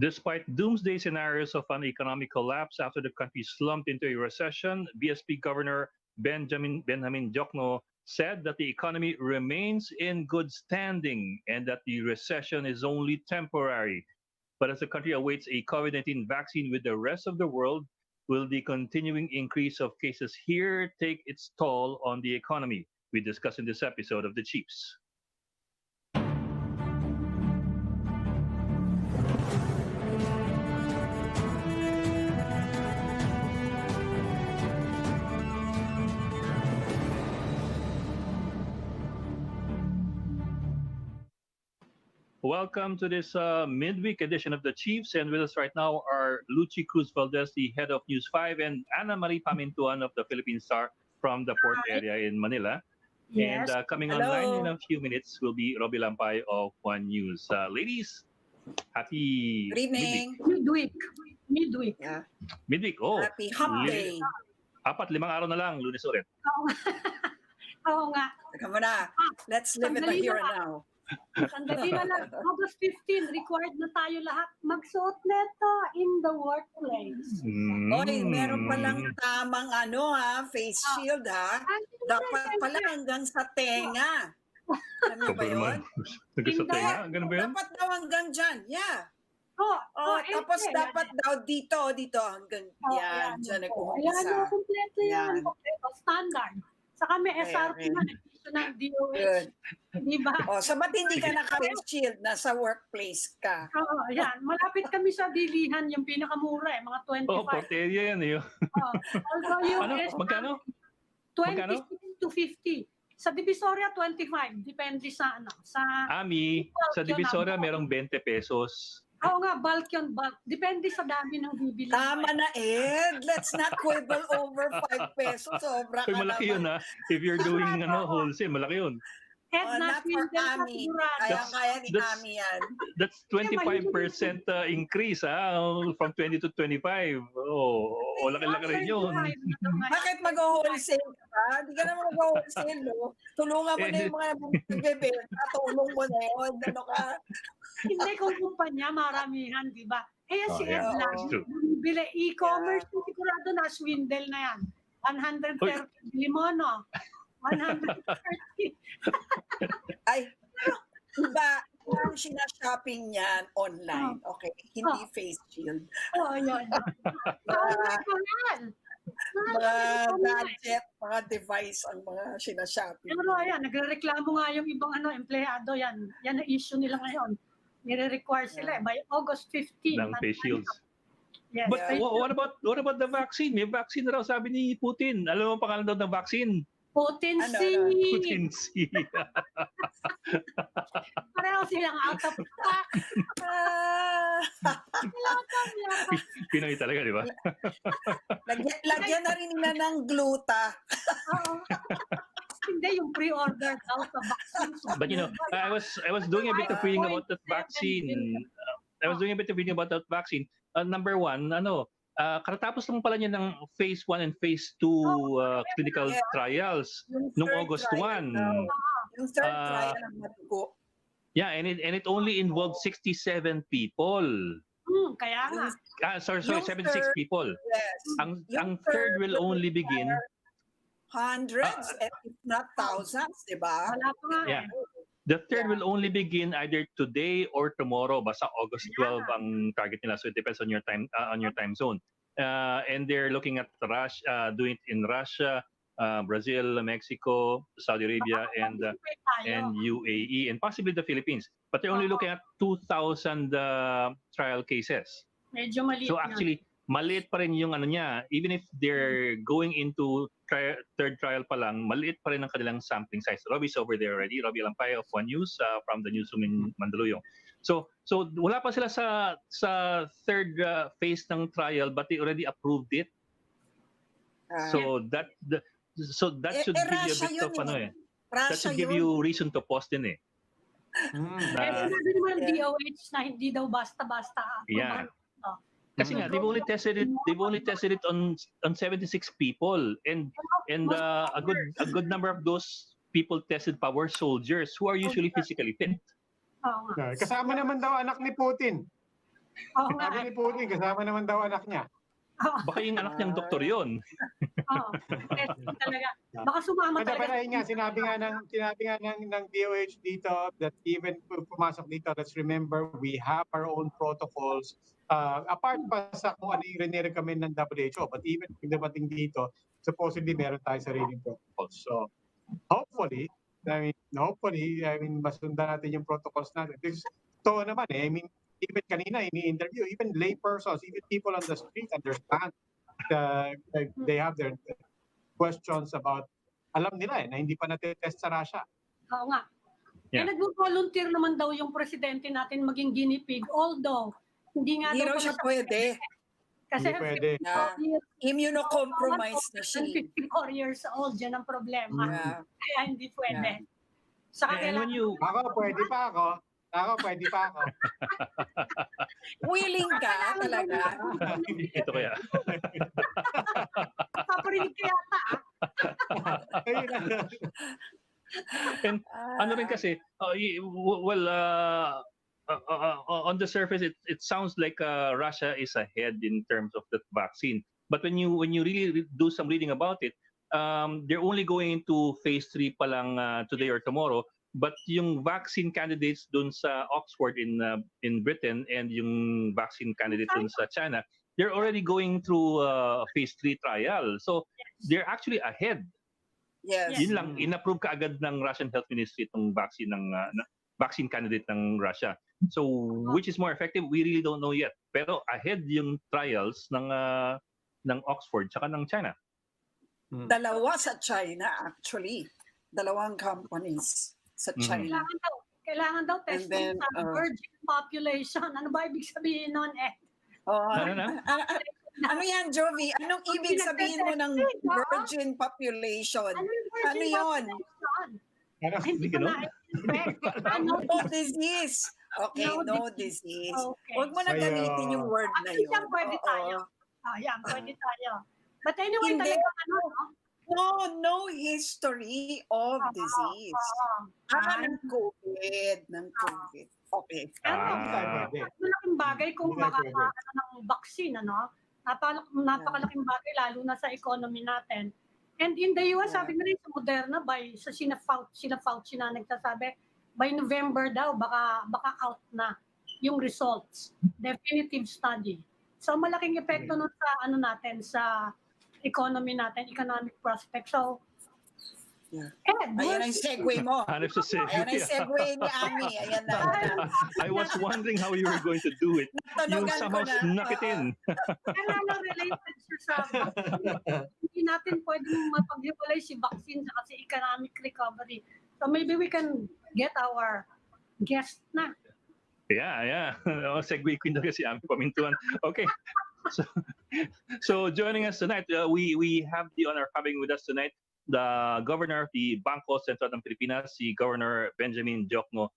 Despite doomsday scenarios of an economic collapse after the country slumped into a recession, BSP Governor Benjamin Diokno said that the economy remains in good standing and that the recession is only temporary. But as the country awaits a COVID-19 vaccine with the rest of the world, will the continuing increase of cases here take its toll on the economy? We discuss in this episode of the Chiefs. Welcome to this midweek edition of the Chiefs, and with us right now are Lucy Cruz Valdez, the head of News 5, and Ana Marie Pamintuan of the Philippine Star from the port area in Manila. Yes. And coming Hello. online in a few minutes will be Robbie Lampay of One News. Ladies, happy Good evening. Midweek. Yeah. midweek. Oh, Happy hump day. 4-5 araw na lang, Lunes ulit. Oo nga. Teka muna. Let's live in the here and now. Sandali na lang. August 15, required na tayo lahat magsuot neto in the workplace. Oy, meron palang tamang face shield ha. Dapat pala hanggang sa tenga. Alam niyo ba yun? Nagkasot tayo nga? Ganun ba yun? Dapat daw hanggang dyan. Yeah. Tapos okay, dapat daw dito hanggang yan. Dyan Ayan, nag-umpisa. kompleto yan. Yan. Standard. Saka may SRP na nag-issue ng DOH. Diba? So ba't hindi ka naka-face shield? Nasa workplace ka. Oo, yan. Malapit kami sa bilihan, yung pinakamura mga 25. Oh, port area yan. Although yung Magkano? 26 to 50. Sa Divisoria, 25. Depende sa Sa Ami, sa Divisoria merong 20 pesos. Oo nga, bulk yun, bulk. Depende sa dami ng bibili. Tama na, Ed. Let's not quibble over 5 pesos. Sobra Uy, malaki yun ha. If you're doing wholesale, malaki yun. Not for Ami. Kaya ni Ami yan. That's 25% increase from 20 to 25. Oh, laki-laki rin yun. Bakit mag-wholesale ka ba? Hindi ka naman mag-wholesale, no? Tulungan mo na yung mga nagbibenta. Tulong mo na yun. Ano ka? Hindi kung kumpanya, maramihan, di ba? Si Ed lang, bili e-commerce, sigurado na swindle na yan. 130 limono. 130. Ay, iba, yung sinashopping yan online, okay? Hindi face shield. Yun. Mga gadget, mga device ang mga sinashopping. Pero ayan, nagre-reklamo nga yung ibang empleyado yan. Yan ang issue nila ngayon. Nire-require sila by August 15. Ng face shields. Yes. But what about the vaccine? May vaccine raw, sabi ni Putin. Alam mo ang pangalan daw ng vaccine? Potency. Potency. Pareho silang out of stock. Pinoy talaga, di ba? Lagyan na rin nila ng gluta. Hindi yung pre-order daw sa vaccine. But I was doing a bit of reading about that vaccine. Number one, karatapos lang pala niya ng phase 1 and phase 2 clinical trials noong August 1. Yung third trial ng matuko. Yeah, and it only involved 67 people. Kaya nga. 76 people. Yes. Ang third will only begin hundreds, if not thousands, di ba? Wala pa nga. Yeah. The third will only begin either today or tomorrow. Basta August 12 ang target nila. So it depends on your time zone. And they're looking at doing it in Russia, Brazil, Mexico, Saudi Arabia, and UAE, and possibly the Philippines. But they're only looking at 2,000 trial cases. Medyo maliit. So actually, maliit pa rin yung niya. Even if they're going into third trial pa lang, maliit pa rin ang kanilang sampling size. Robbie's over there already. Robbie Lampay of One News from the newsroom in Mandaluyong. So wala pa sila sa third phase ng trial, but they already approved it. So that should give you a bit of that should give you reason to pause din eh. Sabi naman DOH na hindi daw basta-basta. Yeah. Kasi nga, they've only tested it on 76 people, and a good number of those people tested pa were soldiers who are usually physically fit. Kasama naman daw anak ni Putin. Oo nga. Sabi ni Putin, kasama naman daw anak niya. Oo. Baka yung anak niyang doktor yun. Oo. Testing talaga. Baka sumama Pero talaga. ayun nga, sinabi nga ng DOH dito that even kung pumasok dito, let's remember, we have our own protocols. Apart pa sa kung ano yung recommend ng WHO, but even kung dumating dito, supposedly meron tayo sariling protocols. So, hopefully, masundan natin yung protocols natin. Because, totoo naman I mean, even kanina, ini-interview, even lay persons, even people on the street understand they have their questions about, alam nila na hindi pa natetest sa Russia. Oo nga. Yeah. Nag-volunteer naman daw yung presidente natin maging guinea pig, although hindi nga Hindi daw raw siya pwede. Kasi Hindi pwede. Immunocompromised na siya. 54 years old, yan ang problema. Yeah. Kaya hindi pwede. Saka And when kailangan you Ako, pwede pa ako. Willing ka talaga. ito kaya. paparinig kaya ta. Ayun na. And ano rin kasi, on the surface, it sounds like Russia is ahead in terms of the vaccine. But when you really do some reading about it, they're only going into phase 3 pa lang today or tomorrow. But yung vaccine candidates dun sa Oxford in Britain and yung vaccine candidate dun sa China, they're already going through phase 3 trial. So they're actually ahead. Yes. Yun lang, inapprove kaagad ng Russian Health Ministry itong vaccine ng vaccine candidate ng Russia. So which is more effective, we really don't know yet. Pero ahead yung trials ng Oxford tsaka ng China. Dalawa sa China actually. Dalawang companies sa China. Kailangan daw testing sa virgin population. Ano ba ibig sabihin nun Ano yan, Jovi? Anong ibig sabihin mo ng virgin population? Ano yun? Hindi ko na No disease. Okay, no disease. Huwag mo na gamitin yung word na yun. Yan, pwede tayo. Yan, pwede tayo. But anyway, Hindi. talaga No history of disease. Ng COVID. Okay. Malaking bagay kung makakaano ng vaccine, napakalaking bagay, lalo na sa economy natin. And in the US, sabi nila sa Moderna, sila Fauci na nagsasabi, by November daw, baka out na yung results. Definitive study. So malaking epekto nun sa natin, sa economy natin, economic prospect. So, ayan ang segue mo. Ayan ang segue ni Ami. Ayan na. I was wondering how you were going to do it. You somehow snuck it in. Kaya related siya sa vaccine. Hindi natin pwedeng mapaghiwalay si vaccine sa kasi economic recovery. So maybe we can get our guest na. Yeah. Segue ko na kasi Ami Pamintuan. Okay. So joining us tonight, we have the honor of having with us tonight the Governor of the Bangko Sentral ng Pilipinas, si Governor Ben Diokno.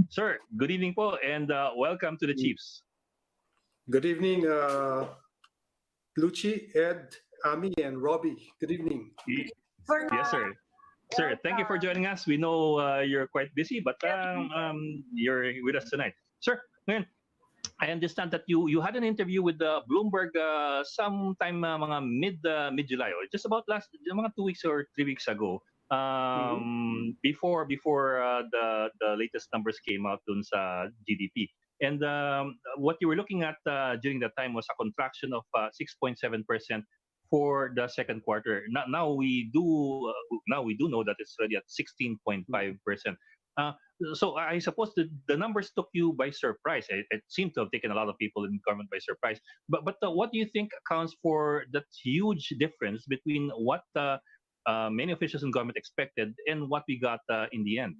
Sir, good evening po and welcome to the Chiefs. Good evening, Lucy, Ed, Ami, and Robbie. Good evening. Yes, sir. Sir, thank you for joining us. We know you're quite busy, but you're with us tonight. Sir, ngayon, I understand that you had an interview with Bloomberg sometime mga mid-July, or just about mga 2 weeks or 3 weeks ago, before the latest numbers came out dun sa GDP. And what you were looking at during that time was a contraction of 6.7% for the second quarter. Now we do know that it's already at 16.5%. So I suppose the numbers took you by surprise. It seemed to have taken a lot of people in government by surprise. But what do you think accounts for that huge difference between what many officials in government expected and what we got in the end?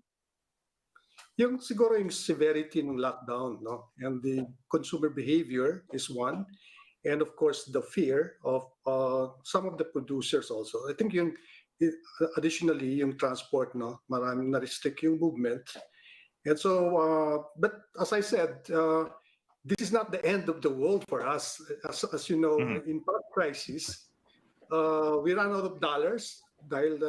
Yung siguro yung severity ng lockdown, no? And the consumer behavior is one. And of course, the fear of some of the producers also. I think additionally, yung transport, no, maraming na-restrict yung movement. And so, but as I said, this is not the end of the world for us. As you know, in past crisis, we ran out of dollars dahil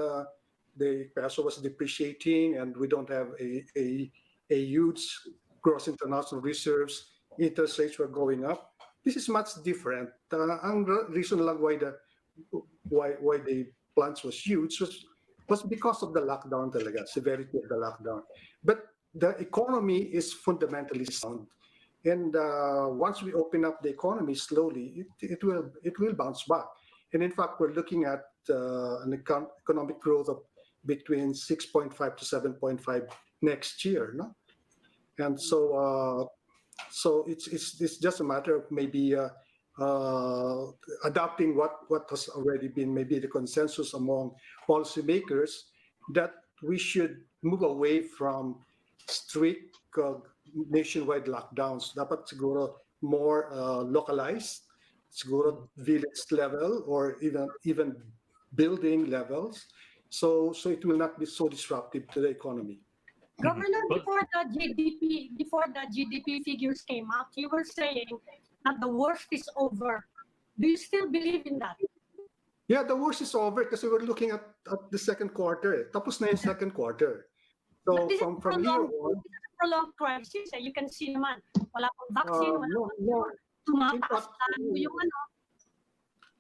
the peso was depreciating and we don't have a huge gross international reserves. interest rates were going up. This is much different. Ang reason lang why the plunge was huge was because of the lockdown talaga, severity of the lockdown. But the economy is fundamentally sound. And once we open up the economy slowly, it will bounce back. And in fact, we're looking at an economic growth of between 6.5 to 7.5 next year, no? And so it's just a matter of maybe adopting what has already been maybe the consensus among policymakers, that we should move away from strict nationwide lockdowns. Dapat siguro more localized, siguro village level or even building levels, so it will not be so disruptive to the economy. Governor, before the GDP figures came out, you were saying that the worst is over. Do you still believe in that? Yeah, the worst is over because we were looking at the second quarter. Tapos na yung second quarter. So But from here on, this is a prolonged crisis. You can see naman, wala pang vaccine, wala no, pang no. tumataas lalo yung ano.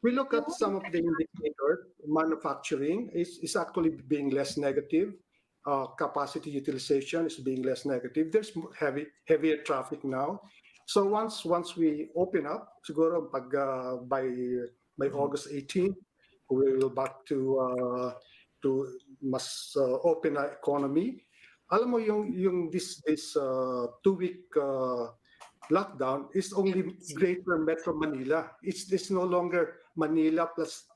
We look at some of the indicators. Manufacturing is actually being less negative. Capacity utilization is being less negative. There's heavier traffic now. So once we open up, siguro pag by August 18, we will back to mas open na economy. Alam mo yung this 2-week lockdown is only Greater Metro Manila. It's no longer Manila plus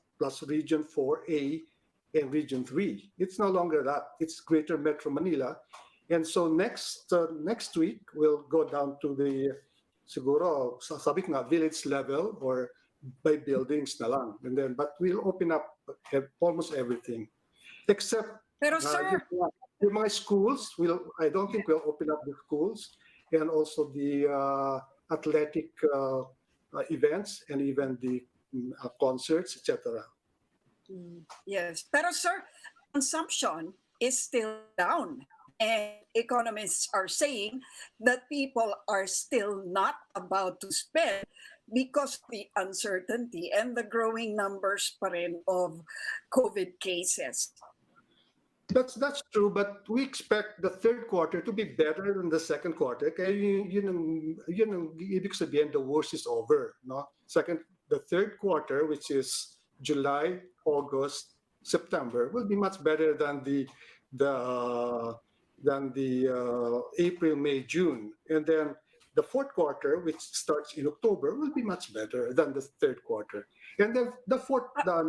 Region 4A and Region 3. It's no longer that. It's Greater Metro Manila. And so next week, we'll go down to the, siguro, sabi ko nga, village level or by buildings na lang. And then, but we'll open up almost everything. Except, Pero sir, yung mga schools, I don't think we'll open up the schools, and also the athletic events and even the concerts, etc. yes. Pero sir, consumption is still down. And economists are saying that people are still not about to spend because of the uncertainty and the growing numbers pa rin of COVID cases. That's true, but we expect the third quarter to be better than the second quarter. Kaya yun ang ibig sabihin, the worst is over, no? The third quarter, which is July, August, September, will be much better than the April, May, June, and then the fourth quarter, which starts in October, will be much better than the third quarter, and then the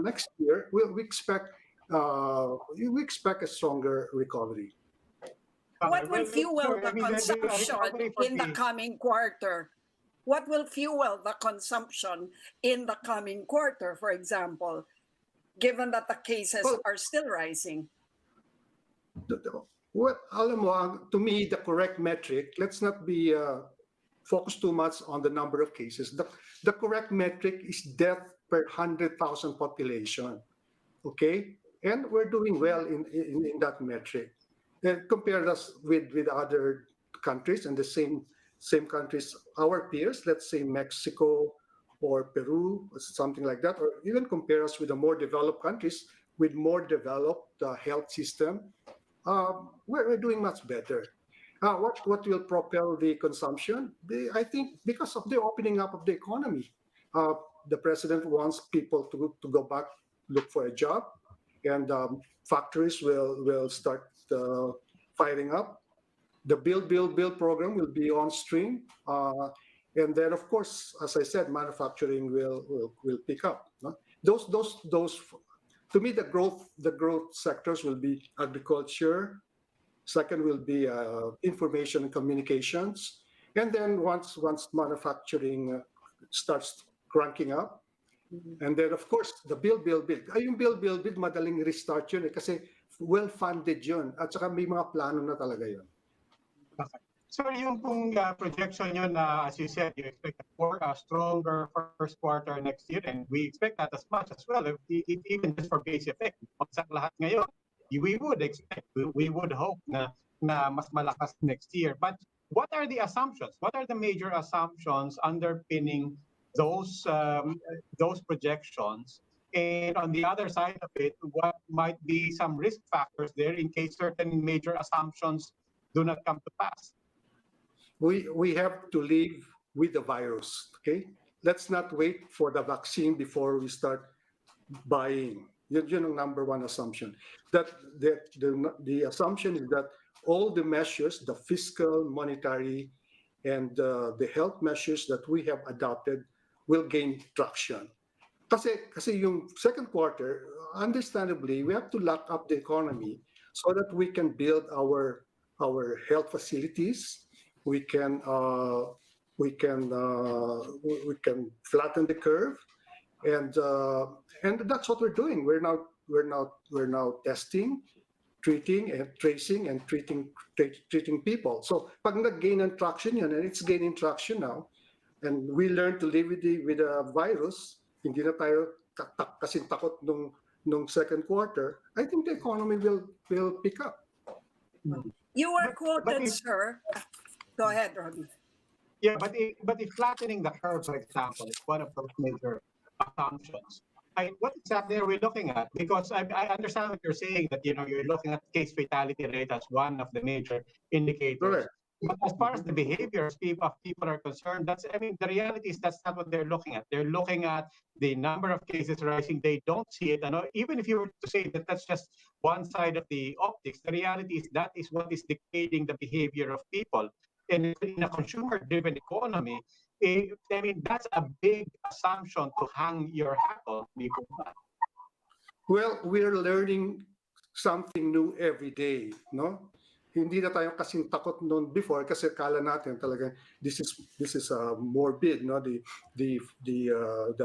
next year we expect a stronger recovery. What will fuel the consumption in the coming quarter? What will fuel the consumption in the coming quarter, for example, given that the cases are still rising? Well, alam mo, to me, the correct metric, let's not be focused too much on the number of cases. The correct metric is death per 100,000 population, okay? And we're doing well in that metric. And compare us with other countries and the same countries, our peers, let's say Mexico or Peru, or something like that, or even compare us with the more developed countries with more developed health system. We're doing much better. What will propel the consumption? I think because of the opening up of the economy. The president wants people to go back, look for a job, and factories will start firing up. The build program will be on stream, and then of course, as I said, manufacturing will pick up. No? Those to me, the growth sectors will be agriculture. Second will be information and communications, and then once manufacturing starts cranking up. And then, of course, the build. Ay, yung build, madaling restart yun eh, kasi well-funded yun. At saka may mga plano na talaga yun. Okay. So yung pong projection nyo na, as you said, you expect a stronger first quarter next year, and we expect that as much as well, even just for base effect. Pagsak lahat ngayon, we would expect, we would hope na mas malakas next year. But what are the assumptions? What are the major assumptions underpinning those projections? And on the other side of it, what might be some risk factors there in case certain major assumptions do not come to pass? We have to live with the virus. Okay, let's not wait for the vaccine before we start buying. Yun ang number one assumption. That the assumption is that all the measures, the fiscal, monetary, and the health measures that we have adopted will gain traction. Kasi yung second quarter, understandably, we have to lock up the economy so that we can build our health facilities. We can flatten the curve, and that's what we're doing. We're now testing, treating, and tracing, and treating people. So pag nag-gain ng traction yun, and it's gaining traction now, and we learn to live with the virus, hindi na tayo kasing takot nung second quarter, I think the economy will pick up. You were quoted, sir. Go ahead, Robbie. Yeah, but if flattening the curve, for example, is one of those major assumptions, what exactly are we looking at? Because I understand what you're saying, that you're looking at case fatality rate as one of the major indicators. Correct. But as far as the behaviors of people are concerned, the reality is that's not what they're looking at. They're looking at the number of cases rising. They don't see it. And even if you were to say that that's just one side of the optics, the reality is that is what is dictating the behavior of people. And in a consumer-driven economy, that's a big assumption to hang your hat on. Well, we're learning something new every day, no? Hindi na tayo kasing takot noon before kasi kala natin talaga this is morbid, no? The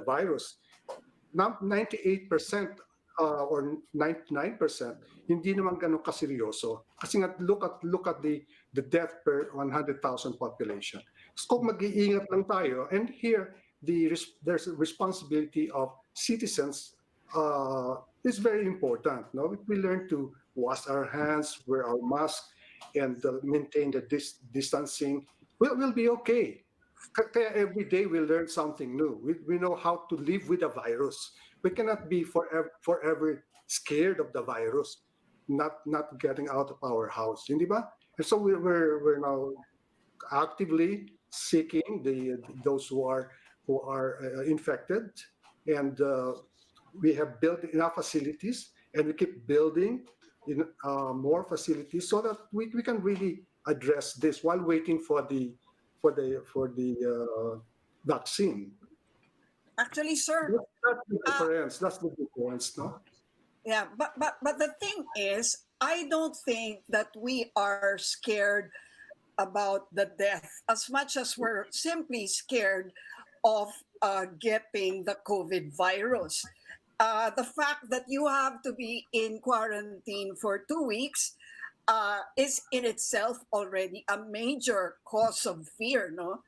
virus. Now 98% or 99% hindi naman ganun kaseryoso. Kasi nga look at the death per 100,000 population. So kung mag-iingat lang tayo, and here there's a responsibility of citizens is very important. No, we learn to wash our hands, wear our mask, and maintain the distancing. We'll be okay. Kaya every day we learn something new. We know how to live with the virus. We cannot be forever scared of the virus, not getting out of our house, hindi ba? And so we're now actively seeking those who are infected, and we have built enough facilities, and we keep building more facilities so that we can really address this while waiting for the vaccine. Actually, sir, That's the difference. That's the difference, no? yeah, but the thing is, I don't think that we are scared about the death as much as we're simply scared of getting the COVID virus. The fact that you have to be in quarantine for 2 weeks is in itself already a major cause of fear, no?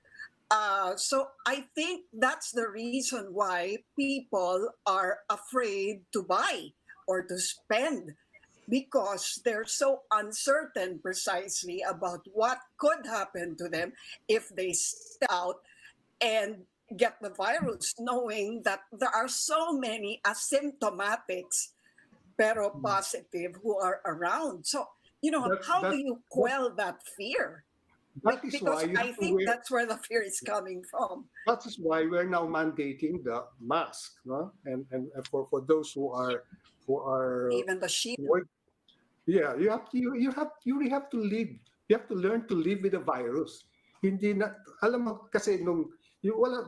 So I think that's the reason why people are afraid to buy or to spend, because they're so uncertain precisely about what could happen to them if they step out and get the virus, knowing that there are so many asymptomatics pero positive who are around. So, how do you quell that fear? That is Because why I think that's where the fear is coming from. that is why we're now mandating the mask, no? And for those who are Even the shield. yeah, you really have to live. You have to learn to live with the virus. Hindi na alam mo kasi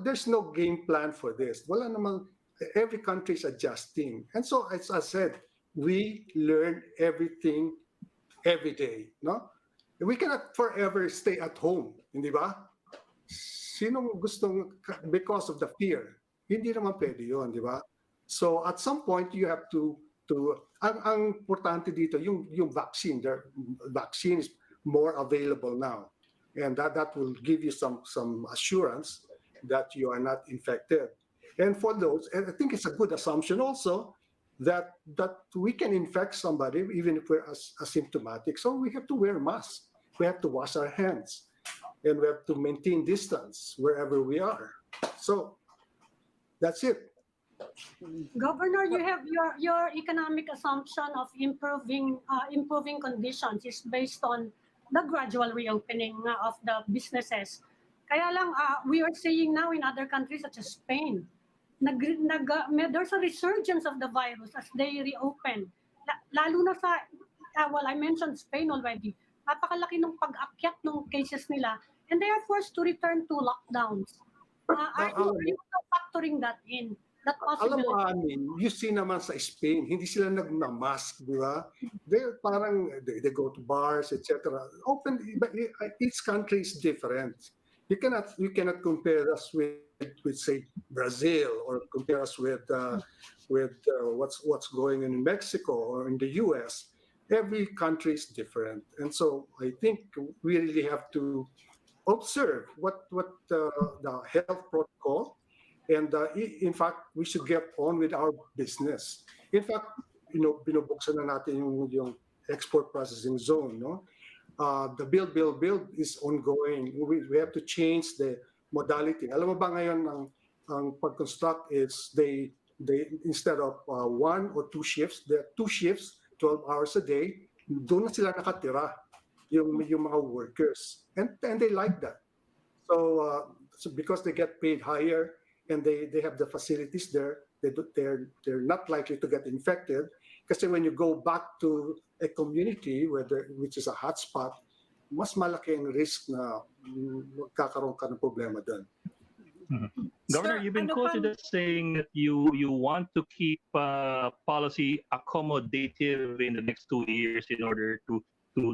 there's no game plan for this. Wala namang, every country is adjusting. And so as I said, we learn everything every day, no? We cannot forever stay at home, hindi ba? Sinong gustong, because of the fear, hindi naman pwede yun, di ba? So at some point you have to ang importante dito yung vaccine. The vaccine is more available now, and that will give you some assurance that you are not infected. And for those, and I think it's a good assumption also that we can infect somebody even if we're asymptomatic. So we have to wear masks. We have to wash our hands. and we have to maintain distance wherever we are. So that's it. Governor, you have your economic assumption of improving conditions is based on the gradual reopening of the businesses. Kaya lang, we are seeing now in other countries such as Spain, there's a resurgence of the virus as they reopen. Lalo na sa, well, I mentioned Spain already. Napakalaki ng pag-akyat ng cases nila, and they are forced to return to lockdowns. Are you factoring that in? That Alam mo, possibility? you see naman sa Spain, hindi sila nagmamask, di ba? They're parang, they go to bars, etc. Open, but each country is different. You cannot compare us with say Brazil, or compare us with what's going on in Mexico or in the U.S. Every country is different, and so I think we really have to observe what the health protocol. And in fact, we should get on with our business. In fact, binubuksan na natin yung export processing zone. No, the build is ongoing. We have to change the modality. Alam mo ba ngayon ang pag-construct is they instead of 1 or 2 shifts, there are 2 shifts, 12 hours a day. Doon na sila nakatira yung mga workers, and they like that. So because they get paid higher, and they have the facilities there, they're not likely to get infected. Kasi when you go back to a community which is a hotspot, mas malaki ang risk na magkakaroon ka ng problema doon. Governor, you've been quoted as saying that you want to keep policy accommodative in the next 2 years in order to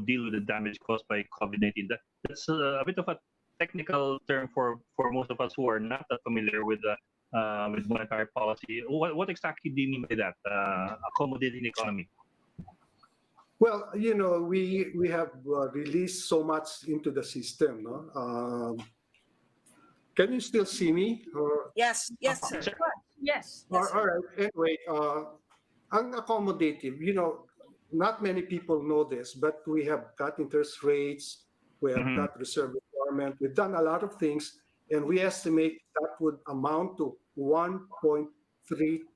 deal with the damage caused by COVID-19. That's a bit of a technical term for most of us who are not that familiar with monetary policy. What exactly do you mean by that? Accommodating the economy? Well, we have released so much into the system. No? Can you still see me? Or? Yes, sir. Yes. All right. Anyway, ang accommodative, not many people know this, but we have cut interest rates, we have cut reserve requirement, we've done a lot of things, and we estimate that would amount to 1.3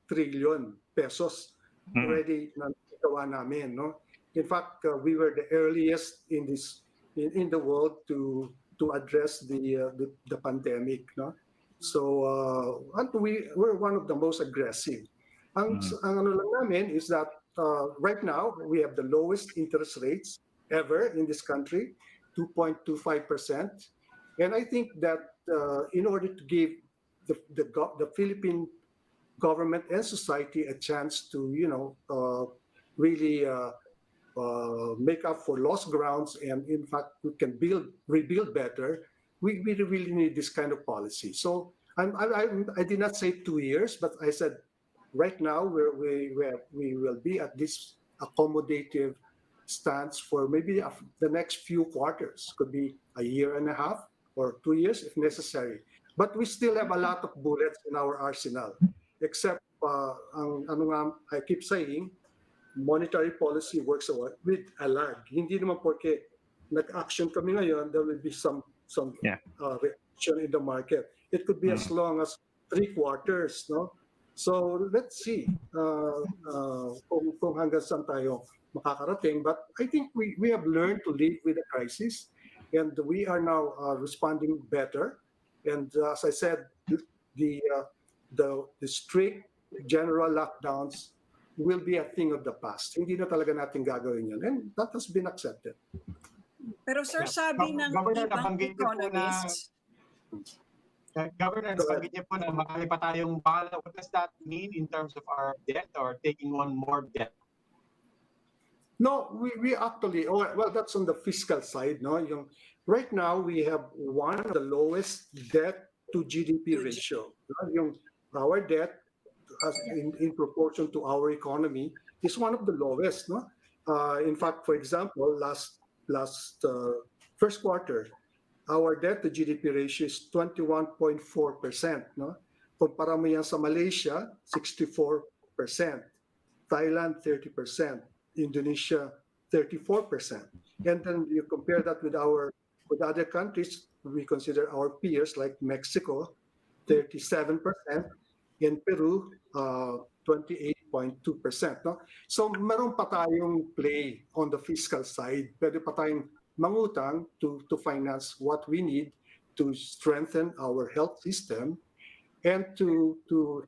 trillion pesos already na nagawa namin. No? In fact, we were the earliest in the world to address the pandemic. No? So we're one of the most aggressive. Ang ano lang namin is that right now we have the lowest interest rates ever in this country, 2.25%. And I think that in order to give the Philippine government and society a chance to, really make up for lost grounds, and in fact we can rebuild better, we really need this kind of policy. So I did not say 2 years, but I said right now we will be at this accommodative stance for maybe the next few quarters. Could be a year and a half or 2 years if necessary. But we still have a lot of bullets in our arsenal, except I keep saying, monetary policy works with a lag. Hindi naman porque nag-action kami ngayon, there will be some reaction in the market. It could be as long as 3 quarters, no? So let's see kung hanggang saan tayo makakarating. But I think we have learned to live with the crisis, and we are now responding better. And as I said, the strict general lockdowns will be a thing of the past. Hindi na talaga natin gagawin yan. And that has been accepted. Pero sir, sabi ng ibang economists, Governor, nabanggit niyo po na marami pa tayong bala. What does that mean in terms of our debt or taking on more debt? No, we actually, well, that's on the fiscal side. No, right now we have one of the lowest debt to GDP ratio. Our debt, in proportion to our economy, is one of the lowest. No, in fact, for example, last first quarter, our debt to GDP ratio is 21.4%. No, kumpara mo yan sa Malaysia, 64%, Thailand 30%. Indonesia 34%, and then you compare that with other countries, we consider our peers like Mexico, 37%, in Peru, 28.2%. No? So meron pa tayong play on the fiscal side. Pwede pa tayong mangutang to finance what we need to strengthen our health system and to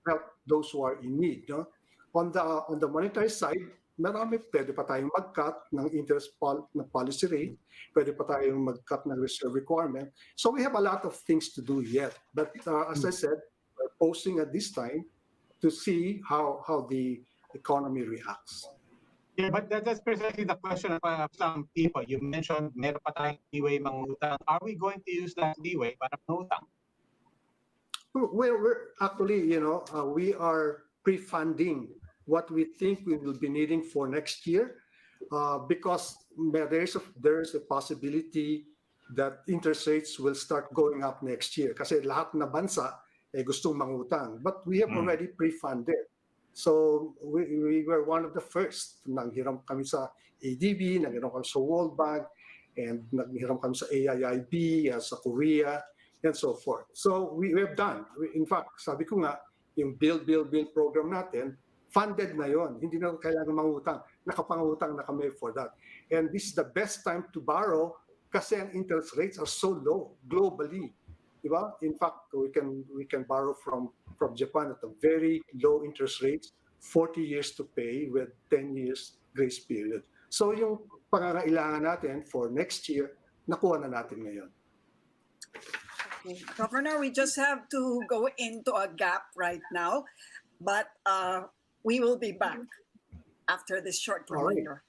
help those who are in need. No? On the monetary side, pwede pa tayong mag-cut ng ng policy rate, pwede pa tayong mag-cut ng reserve requirement. So we have a lot of things to do yet. But as I said, we're posting at this time to see how the economy reacts. Yeah, but that's precisely the question of some people. You mentioned meron pa tayong leeway mangutang. Are we going to use that leeway para mangutang? We're actually, we are pre-funding what we think we will be needing for next year because there is a possibility that interest rates will start going up next year kasi lahat na bansa gustong mangutang. But we have already pre-funded. So we were one of the first. Nanghiram kami sa ADB, nanghiram kami sa World Bank, and nanghiram kami sa AIIB, sa Korea, and so forth. So we have done. In fact, sabi ko nga, yung build program natin, funded na yon. Hindi na kailangan mangutang. Nakapangutang na kami for that. And this is the best time to borrow kasi ang interest rates are so low globally. Diba? In fact, we can borrow from Japan at a very low interest rates, 40 years to pay with 10 years grace period. So yung pangangailangan natin for next year, nakuha na natin ngayon. Okay. Governor, we just have to go into a gap right now, but we will be back after this short reminder.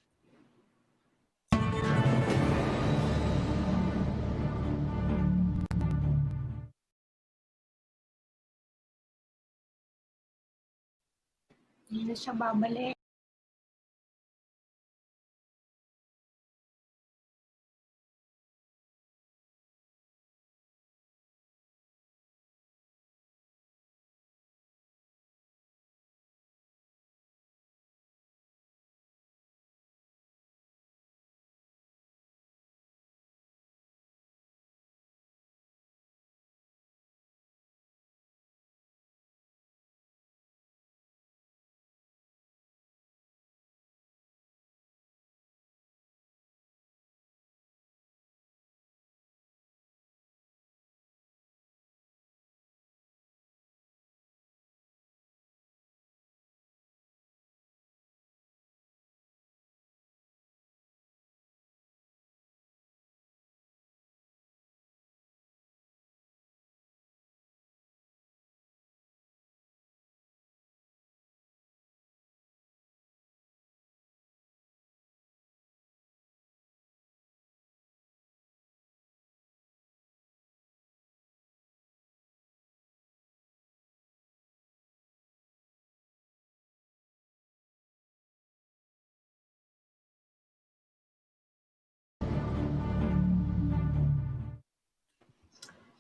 Hindi na siya babalik.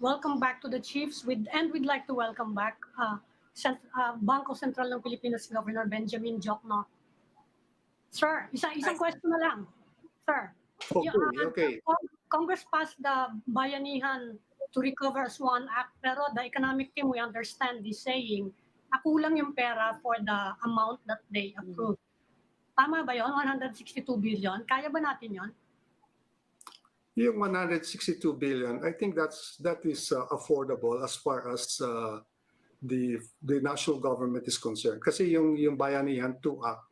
Welcome back to the Chiefs, and we'd like to welcome back Bangko Sentral ng Pilipinas Governor Benjamin Diokno. Sir, isang question na lang. Sir, Okay. Congress passed the Bayanihan to Recover as One Act, pero the economic team, we understand, is saying kulang yung pera for the amount that they approved. Tama ba yun? 162 billion? Kaya ba natin yun? Yung 162 billion, I think that is affordable as far as the national government is concerned. Kasi yung Bayanihan 2 Act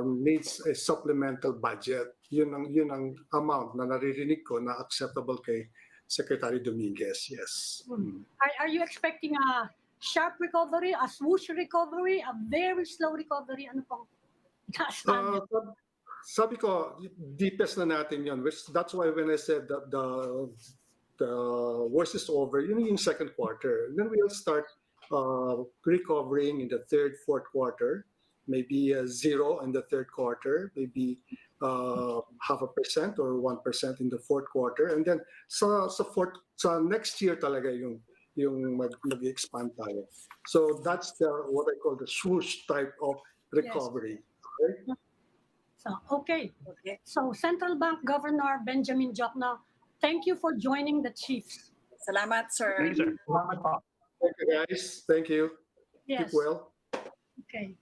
needs a supplemental budget. Yun ang amount na naririnig ko na acceptable kay Secretary Dominguez. Yes. Are you expecting a sharp recovery, a swoosh recovery, a very slow recovery? Ano pong sabi ko, deepest na natin yun. That's why when I said that the worst is over, yun yung second quarter. Then we'll start recovering in the third, fourth quarter, maybe zero in the third quarter, maybe 0.5% or 1% in the fourth quarter. And then sa next year talaga yung mag-expand tayo. So that's what I call the swoosh type of recovery. Yes. Okay? So, okay. So Central Bank Governor Benjamin Diokno, Thank you for joining the Chiefs. Salamat, sir. Thank you, sir. Salamat po. Thank you, guys. Thank you. Yes. Keep well. Okay.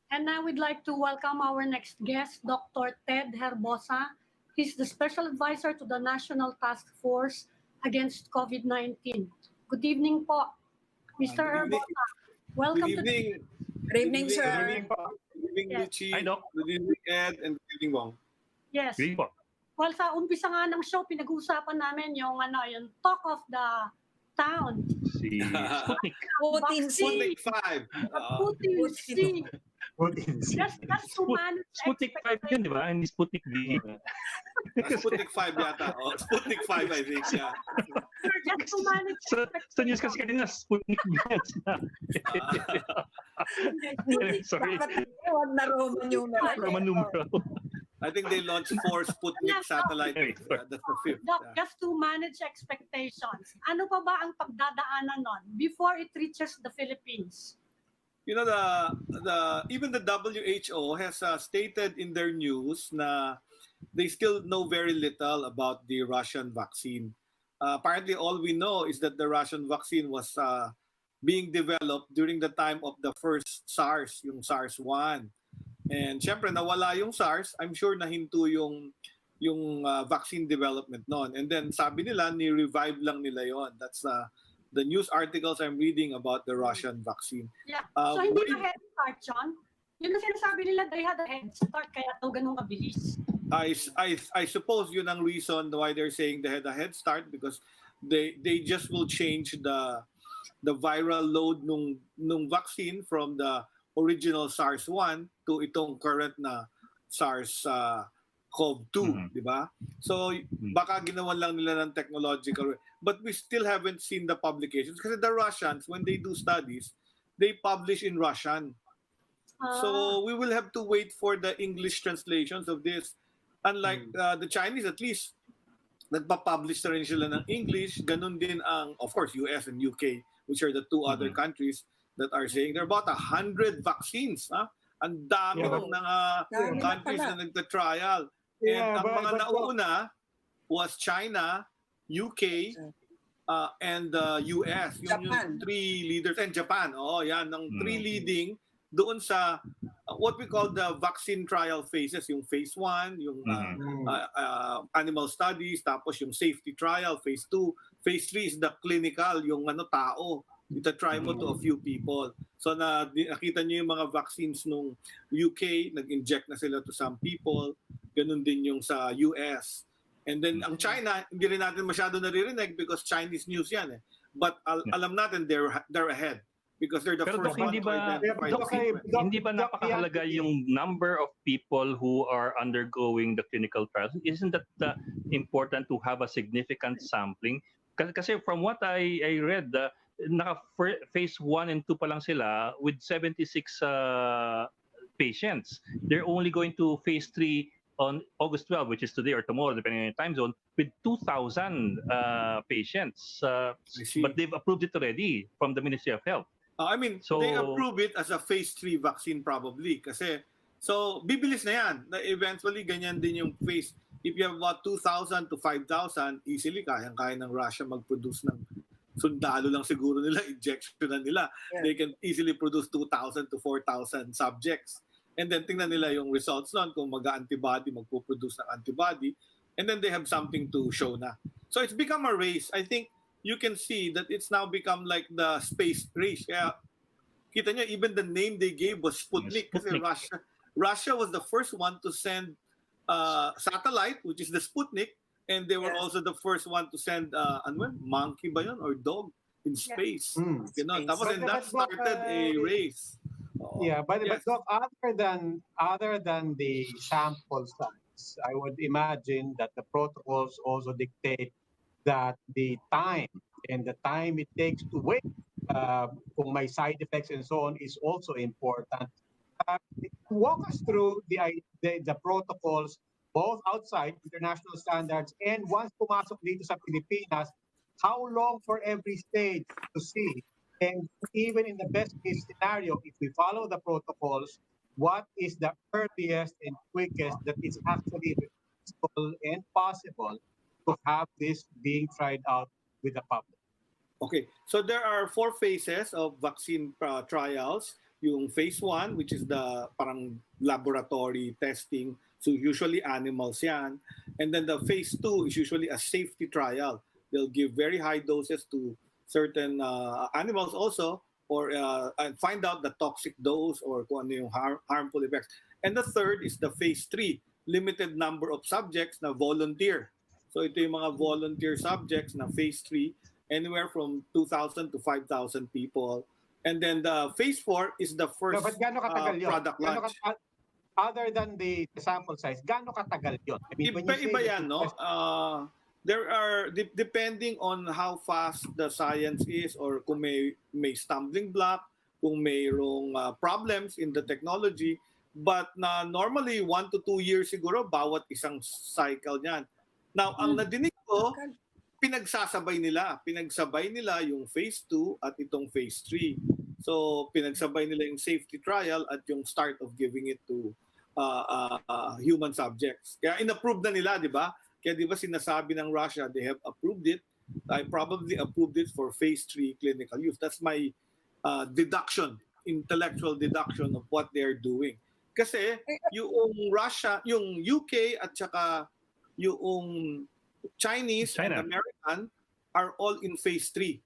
And now we'd like to welcome our next guest, Dr. Ted Herbosa. He's the Special Advisor to the National Task Force Against COVID-19. Good evening po, Mr. Good evening. Herbosa. Welcome Good evening. Good evening, Good sir. evening, Good evening, Yes. Richie. Hi, Doc. Good evening, Ed. And good evening, Wong. Yes. Sige po. Well, sa umpisa nga ng show, pinag-uusapan namin yung yung talk of the town. Si Sputnik. Putin Vaccine. Sputnik 5. Putin C. Putin. Just to manage Sputnik 5 yun, di ba? Hindi Sputnik V. Sputnik 5 yata. Oh, Sputnik 5, I think. Yeah. Just to manage Sa news kasi kanina, Sputnik V. Sorry. Bakit huwag na Roman yung nalagay? Roman numeral. I think they launched 4 Sputnik satellites. That's the 5th. Doc, Yeah. just to manage expectations. Ano pa ba ang pagdadaanan nun before it reaches the Philippines? You know, even the WHO has stated in their news na they still know very little about the Russian vaccine. Apparently, all we know is that the Russian vaccine was being developed during the time of the first SARS, yung SARS-1. And syempre, nawala yung SARS. I'm sure nahinto yung vaccine development noon. And then sabi nila, ni-revive lang nila yon. That's the news articles I'm reading about the Russian vaccine. Yeah. So hindi Wait. na head start, John? Yun ang sinasabi nila, they had a head start, kaya daw ganun kabilis. I suppose yun ang reason why they're saying they had a head start, because they just will change the viral load nung vaccine from the original SARS-1 to itong current na SARS-CoV-2, di ba? So baka ginawan lang nila ng technological, but we still haven't seen the publications kasi the Russians, when they do studies, they publish in Russian. So we will have to wait for the English translations of this. Unlike the Chinese, at least nagpa-publish na rin sila ng English. Ganun din ang, of course, US and UK, which are the two other countries that are saying there are about 100 vaccines. Ang dami ng Dami na countries pala. na nagta-trial. Yeah, And ang but- mga but- nauna was China, UK, and US. Yung Japan. 3 leaders. And Japan. Oh, yan. Ang 3 leading doon sa what we call the vaccine trial phases. Yung phase 1, yung animal studies, tapos yung safety trial, phase 2. Phase 3 is the clinical, yung tao. Ita-try mo to a few people. So nakita niyo yung mga vaccines nung UK, nag-inject na sila to some people. Ganun din yung sa US. And then ang China, hindi rin natin masyado naririnig because Chinese news yan eh. But alam natin they're ahead because they're the Pero first Doc, one hindi to ba, identify Doc, the sequence. hindi ba napakahalaga yung number of people who are undergoing the clinical trials? Isn't that important to have a significant sampling? Kasi from what I read, naka phase 1 and 2 pa lang sila with 76 patients. They're only going to phase 3 on August 12, which is today or tomorrow, depending on your time zone, with 2,000 patients. see. But they've approved it already from the Ministry of Health. I mean, So- they approve it as a phase 3 vaccine probably kasi so bibilis na yan. Na eventually ganyan din yung phase. If you have about 2,000 to 5,000, easily kayang-kaya ng Russia mag-produce ng sundalo lang siguro nila, injection na nila. Yeah. They can easily produce 2,000 to 4,000 subjects. And then tingnan nila yung results nun kung mag-antibody, magpo-produce ng antibody. And then they have something to show na. So it's become a race. I think you can see that it's now become like the space race. Kaya kita nyo, even the name they gave was Sputnik. Kasi Sputnik. Russia was the first one to send satellite, which is the Sputnik. And they were Yeah. also the first one to send, monkey ba yun? Or dog in space. Mm. You know, Space. tapos and that But, started a race. Oo. Yeah, but Yes. Doc, other than the sample size, I would imagine that the protocols also dictate that the time it takes to wait kung may side effects and so on is also important. Walk us through the protocols both outside international standards and once pumasok dito sa Pilipinas, how long for every stage to see? And even in the best case scenario, if we follow the protocols, what is the earliest and quickest that is actually reasonable and possible to have this being tried out with the public? Okay, so there are 4 phases of vaccine trials. Yung phase 1, which is the parang laboratory testing. So usually animals yan. And then the phase 2 is usually a safety trial. They'll give very high doses to certain animals also, or and find out the toxic dose or kung ano yung harmful effects. And the third is the phase 3, limited number of subjects na volunteer. So ito yung mga volunteer subjects na phase 3, anywhere from 2,000 to 5,000 people. And then the phase 4 is the first But gaano katagal yun? product launch. Other than the sample size, gaano katagal yun? I mean, when you say Iba yan, no? There are, depending on how fast the science is or kung may stumbling block, kung mayroong problems in the technology, but normally 1 to 2 years siguro bawat isang cycle niyan. Now, ang nadinig ko, pinagsabay nila yung phase 2 at itong phase 3. So, pinagsabay nila yung safety trial at yung start of giving it to human subjects. Kaya inapprove na nila, di ba? Kaya di ba sinasabi ng Russia, they have approved it. I probably approved it for phase 3 clinical use. That's my intellectual deduction of what they're doing. Kasi yung Russia, yung UK at saka yung Chinese China and American are all in phase 3.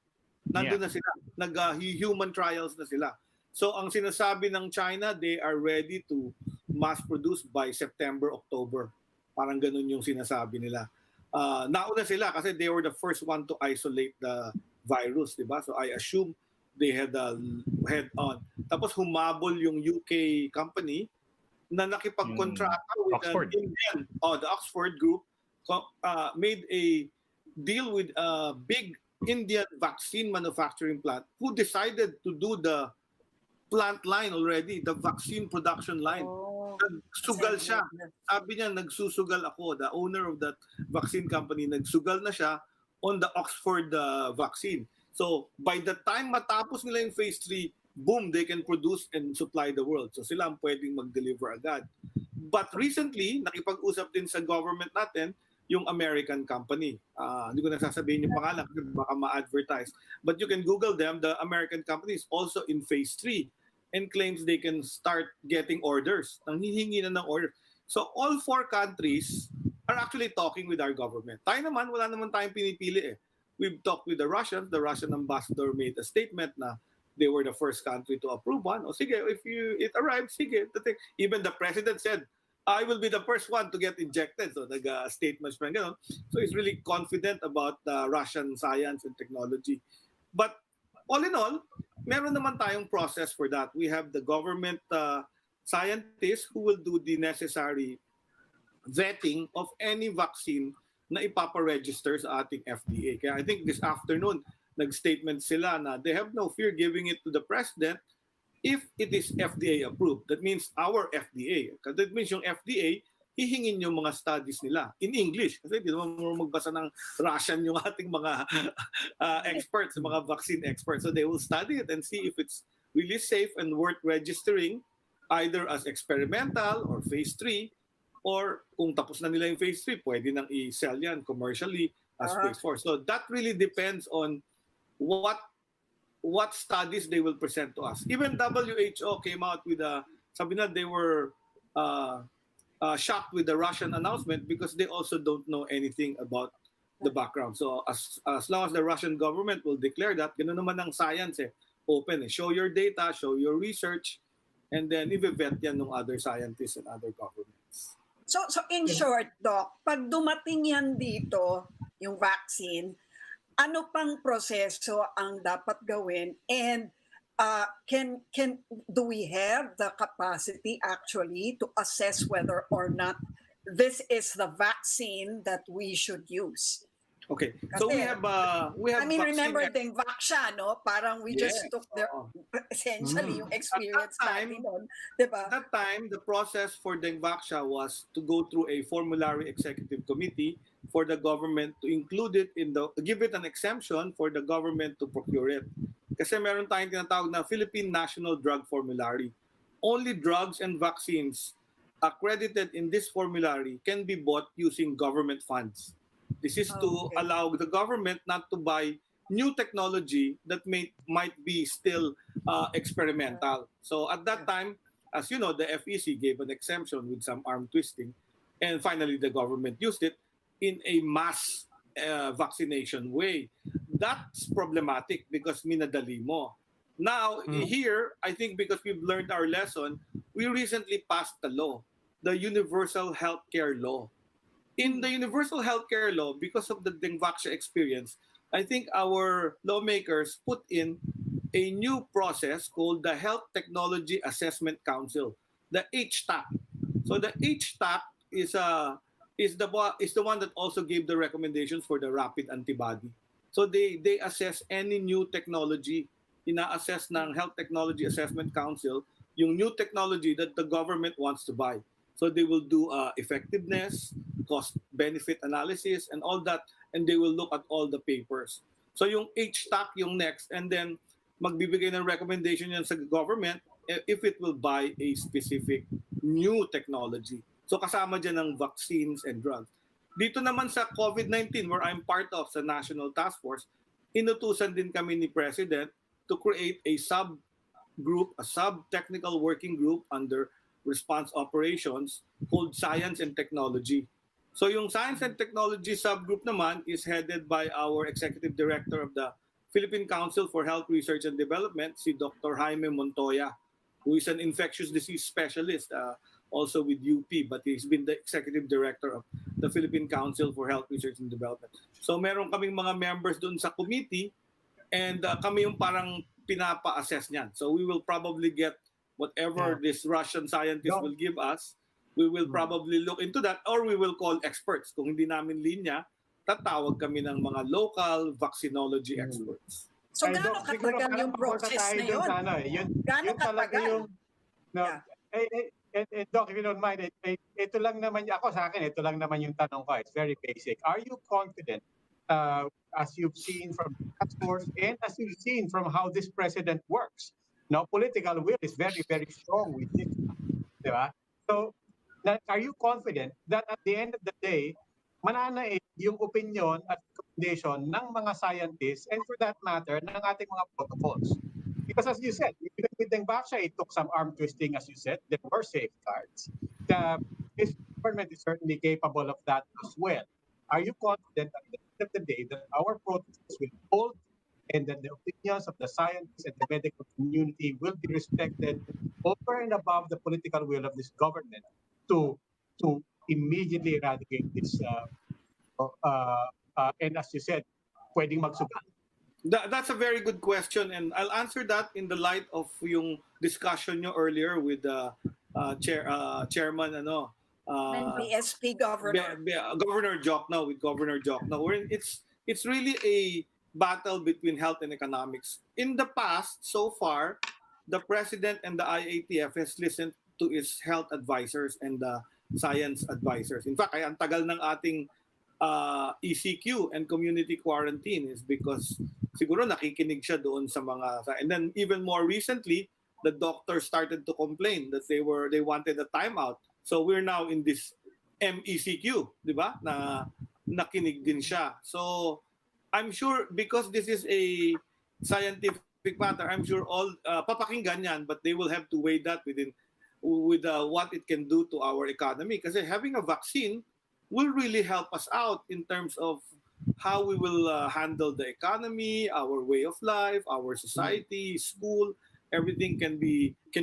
Nandun na sila. Nag-human trials na sila. So ang sinasabi ng China, they are ready to mass produce by September, October. Parang ganun yung sinasabi nila. Nauna sila kasi they were the first one to isolate the virus, di ba? So I assume they had a head on. Tapos humabol yung UK company na nakipagkontrata with Oxford. an Indian, the Oxford group, made a deal with a big Indian vaccine manufacturing plant who decided to do the plant line already, the vaccine production line. Nagsugal siya. Sabi niya, nagsusugal ako. The owner of that vaccine company, nagsugal na siya on the Oxford vaccine. So, by the time matapos nila yung phase 3, boom, they can produce and supply the world. So, sila ang pwedeng mag-deliver agad. But recently, nakipag-usap din sa government natin, yung American company. Hindi ko na sasabihin yung pangalan kasi baka ma-advertise. But you can Google them. The American company is also in phase 3 and claims they can start getting orders. Nanghihingi na ng order. So all 4 countries are actually talking with our government. Tayo naman, wala naman tayong pinipili eh. We've talked with the Russians. The Russian ambassador made a statement na they were the first country to approve one. O sige, if it arrives, sige. Even the president said, I will be the first one to get injected. So nag-statements pa gano'n. So he's really confident about Russian science and technology. But all in all, meron naman tayong process for that. We have the government scientists who will do the necessary vetting of any vaccine na ipapa-register sa ating FDA. Kaya I think this afternoon, nag-statement sila na they have no fear giving it to the president if it is FDA approved. That means our FDA. That means yung FDA, hihingin yung mga studies nila in English. Kasi di naman magbasa ng Russian yung ating mga experts, mga vaccine experts. So they will study it and see if it's really safe and worth registering either as experimental or phase 3, or kung tapos na nila yung phase 3, pwede nang i-sell yan commercially as phase 4. So that really depends on what studies they will present to us. Even WHO came out with sabi na they were shocked with the Russian announcement because they also don't know anything about the background. So as long as the Russian government will declare that, ganoon naman ang science open show your data, show your research, and then i-vet yan ng other scientists and other governments. So in short, Doc, pag dumating yan dito, yung vaccine, ano pang proseso ang dapat gawin, and do we have the capacity actually to assess whether or not this is the vaccine that we should use? Okay, so we have I mean, remember the Vaxia, no? Parang we just took essentially yung experience natin nun, diba? At that time, the process for Vaxia was to go through a formulary executive committee for the government to include it give it an exemption for the government to procure it. Kasi meron tayong tinatawag na Philippine National Drug Formulary. Only drugs and vaccines accredited in this formulary can be bought using government funds. This is to Okay. allow the government not to buy new technology that might be still experimental. So at that time, as you know, the FEC gave an exemption with some arm twisting, and finally the government used it in a mass vaccination way. That's problematic because minadali mo. Now, here, I think because we've learned our lesson, we recently passed the law, the Universal Healthcare Law. In the Universal Healthcare Law, because of the Dengvaxia experience, I think our lawmakers put in a new process called the Health Technology Assessment Council, the HTAC. So the HTAC is the one that also gave the recommendations for the rapid antibody. So they assess any new technology. Ina-assess ng Health Technology Assessment Council yung new technology that the government wants to buy. So they will do effectiveness, cost-benefit analysis, and all that, and they will look at all the papers. So yung HTAC yung next, and then magbibigay ng recommendation yan sa government if it will buy a specific new technology. So kasama dyan ng vaccines and drugs. Dito naman sa COVID-19, where I'm part of sa National Task Force, inutusan din kami ni President to create a sub-group, a sub-technical working group under response operations called Science and Technology. So yung Science and Technology subgroup naman is headed by our Executive Director of the Philippine Council for Health Research and Development, si Dr. Jaime Montoya, who is an infectious disease specialist, also with UP, but he's been the Executive Director of the Philippine Council for Health Research and Development. So meron kaming mga members doon sa committee, and kami yung parang pinapa-assess niyan. So we will probably get whatever this Russian scientist will give us. We will probably look into that, or we will call experts. Kung hindi namin linya, tatawag kami ng mga local vaccinology experts. So gaano katagal yung process na yun? Gaano katagal? Doc, if you don't mind, ito lang naman, ako sa akin, ito lang naman yung tanong ko. It's very basic. Are you confident, as you've seen from the task force and as you've seen from how this president works? Now, political will is very, very strong with this. Diba? So, are you confident that at the end of the day, mananaig yung opinion at recommendation ng mga scientists and for that matter, ng ating mga protocols? Because as you said, even with Dengvaxia, it took some arm twisting, as you said. There were safeguards. This government is certainly capable of that as well. Are you confident at the end of the day that our protocols will hold and that the opinions of the scientists and the medical community will be respected over and above the political will of this government to immediately eradicate this? And as you said, pwedeng magsugal. That's a very good question, and I'll answer that in the light of yung discussion nyo earlier with Chairman BSP Governor. Governor Diokno, with Governor Diokno. It's really a battle between health and economics. In the past, so far, the President and the IATF has listened to its health advisors and the science advisors. In fact, ang tagal ng ating ECQ and community quarantine is because siguro nakikinig siya doon sa mga, and then even more recently the doctors started to complain that they wanted a timeout. So we're now in this MECQ, di ba? Na nakinig din siya. So I'm sure because this is a scientific matter, I'm sure all papakinggan yan, but they will have to weigh that with what it can do to our economy. Kasi having a vaccine will really help us out in terms of how we will handle the economy, our way of life, our society, school, everything can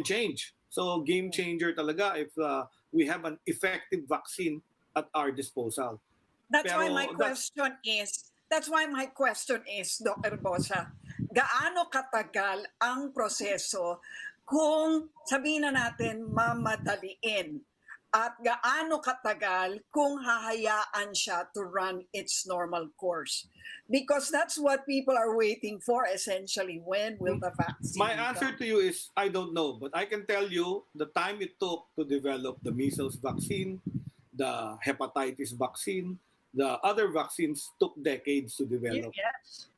change. So game changer talaga if we have an effective vaccine at our disposal. That's why my question is, Dr. Herbosa, gaano katagal ang proseso kung sabihin na natin mamadaliin? At gaano katagal kung hahayaan siya to run its normal course? Because that's what people are waiting for essentially. When will the vaccine My answer to you is, I don't know. But I can tell you the time it took to develop the measles vaccine, the hepatitis vaccine, the other vaccines took decades to develop.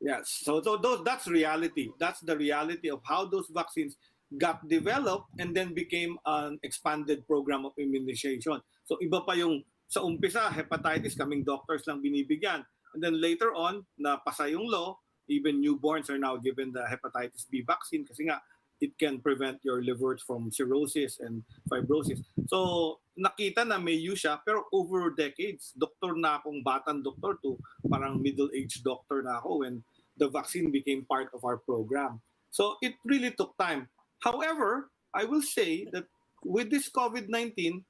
Yes. So that's reality. That's the reality of how those vaccines got developed and then became an expanded program of immunization. So iba pa yung sa umpisa, hepatitis, kaming doctors lang binibigyan. And then later on, napasa yung law, even newborns are now given the hepatitis B vaccine kasi nga, it can prevent your liver from cirrhosis and fibrosis. So, nakita na may use siya, pero over decades, doktor na akong batang doktor to parang middle-aged doctor na ako when the vaccine became part of our program. So, it really took time. However, I will say that with this COVID-19,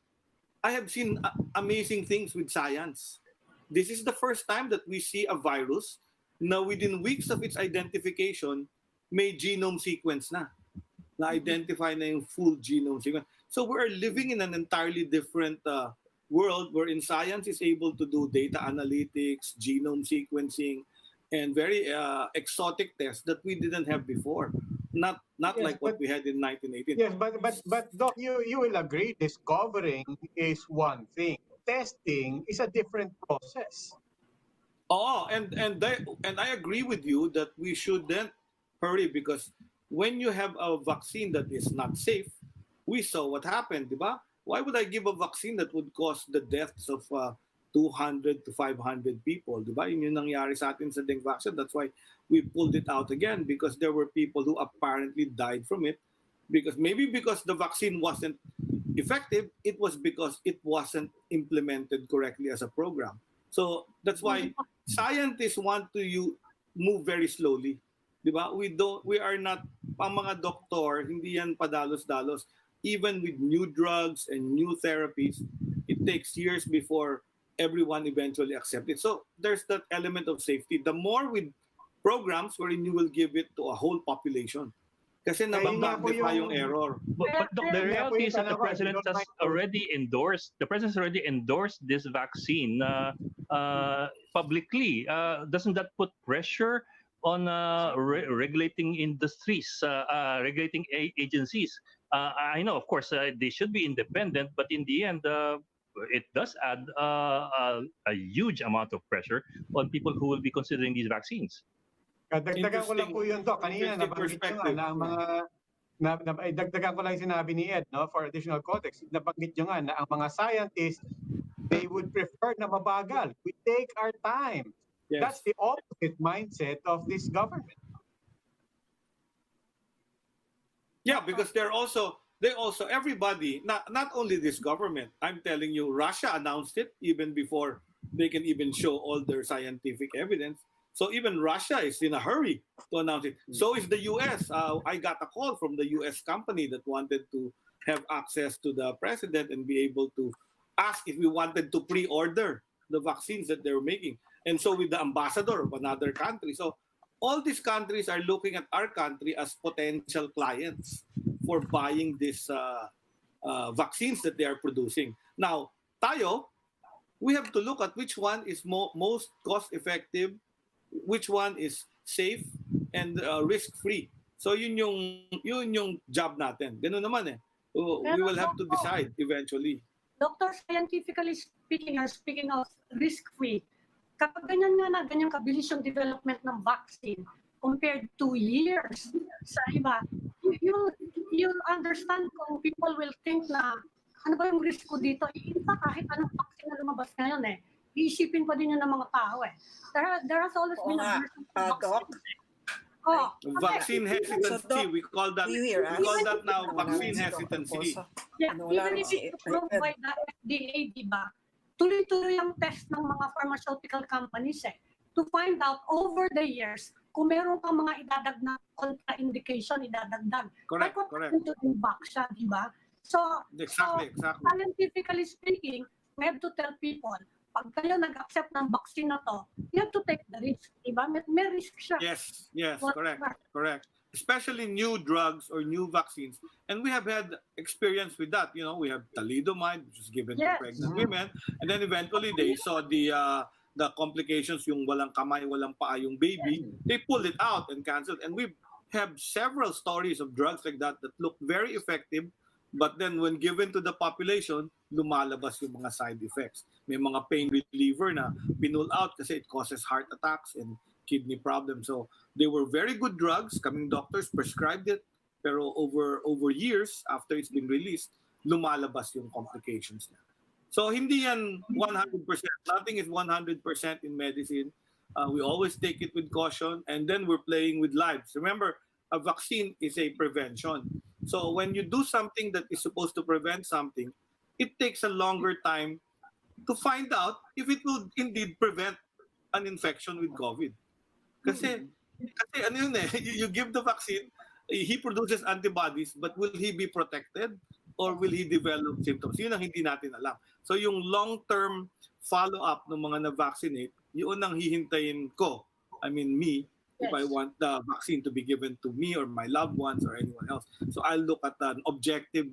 I have seen amazing things with science. This is the first time that we see a virus na within weeks of its identification, may genome sequence na-identify na yung full genome sequence. So we're living in an entirely different world wherein science is able to do data analytics, genome sequencing, and very exotic tests that we didn't have before. Not Yes, like what we had in 1918. Yes, but Doc, you will agree discovering is one thing. Testing is a different process. Oh, and I agree with you that we shouldn't hurry because when you have a vaccine that is not safe, we saw what happened, di ba? Why would I give a vaccine that would cause the deaths of 200 to 500 people, di ba? Yun yung nangyari sa atin sa dengue vaccine. That's why we pulled it out again because there were people who apparently died from it because the vaccine wasn't effective, it was because it wasn't implemented correctly as a program. So that's why scientists want to move very slowly. Diba? We are not, ang mga doktor, hindi yan padalos-dalos. Even with new drugs and new therapies, it takes years before everyone eventually accepts it. So there's that element of safety. The more with programs wherein you will give it to a whole population. Kasi nabang-magnify yung error. But the reality is that the president has already endorsed. The president has already endorsed this vaccine publicly. Doesn't that put pressure on regulating industries, regulating agencies? I know, of course, they should be independent, but in the end, it does add a huge amount of pressure on people who will be considering these vaccines. Dagdagan ko lang po yun, Doc. Kanina nabanggit nyo nga na ang mga dagdagan ko lang yung sinabi ni Ed, no, for additional context. Nabanggit nyo nga na ang mga scientists, they would prefer na mabagal. We take our time. Yes. That's the opposite mindset of this government. Yeah, because they also everybody, not only this government, I'm telling you, Russia announced it even before they can even show all their scientific evidence. So even Russia is in a hurry to announce it. So is the US. I got a call from the US company that wanted to have access to the president and be able to ask if we wanted to pre-order the vaccines that they're making. And so with the ambassador of another country. So all these countries are looking at our country as potential clients for buying these vaccines that they are producing. Now, tayo, we have to look at which one is most cost-effective, which one is safe and risk-free. So yun yung job natin. Ganun naman eh. We will have to decide eventually. Doctor, scientifically speaking, speaking of risk-free, kapag ganyang kabilis yung development ng vaccine compared to years sa iba, you'll understand kung people will think na ano ba yung risk ko dito? In fact, kahit anong vaccine na lumabas ngayon iisipin pa din yun ng mga tao There has always been a vaccine hesitancy. We call that now vaccine hesitancy. Yeah, even if it's approved by the FDA, di ba? Tuloy-tuloy ang test ng mga pharmaceutical companies to find out over the years kung meron kang mga idadag na contraindication, idadagdag. Correct. To impact siya, di ba? So, exactly. Scientifically speaking, we have to tell people, pag kayo nag-accept ng vaccine na to, you have to take the risk, di ba? May risk siya. Yes, correct. Especially new drugs or new vaccines. And we have had experience with that. You know, we have thalidomide, which is given to pregnant women. And then eventually they saw the complications, yung walang kamay, walang paa yung baby. They pulled it out and canceled. And we have several stories of drugs like that look very effective. But then when given to the population, lumalabas yung mga side effects. May mga pain reliever na pinull out kasi it causes heart attacks and kidney problems. So they were very good drugs. Kaming doctors prescribed it. Pero over years, after it's been released, lumalabas yung complications na. So hindi yan 100%. Nothing is 100% in medicine. We always take it with caution, and then we're playing with lives. Remember, a vaccine is a prevention. So when you do something that is supposed to prevent something, it takes a longer time to find out if it will indeed prevent an infection with COVID. Kasi ano yun eh, you give the vaccine, he produces antibodies, but will he be protected or will he develop symptoms? Yun ang hindi natin alam. So yung long-term follow-up ng mga na-vaccinate, yun ang hihintayin ko. I mean, me, if I want the vaccine to be given to me or my loved ones or anyone else. So I'll look at an objective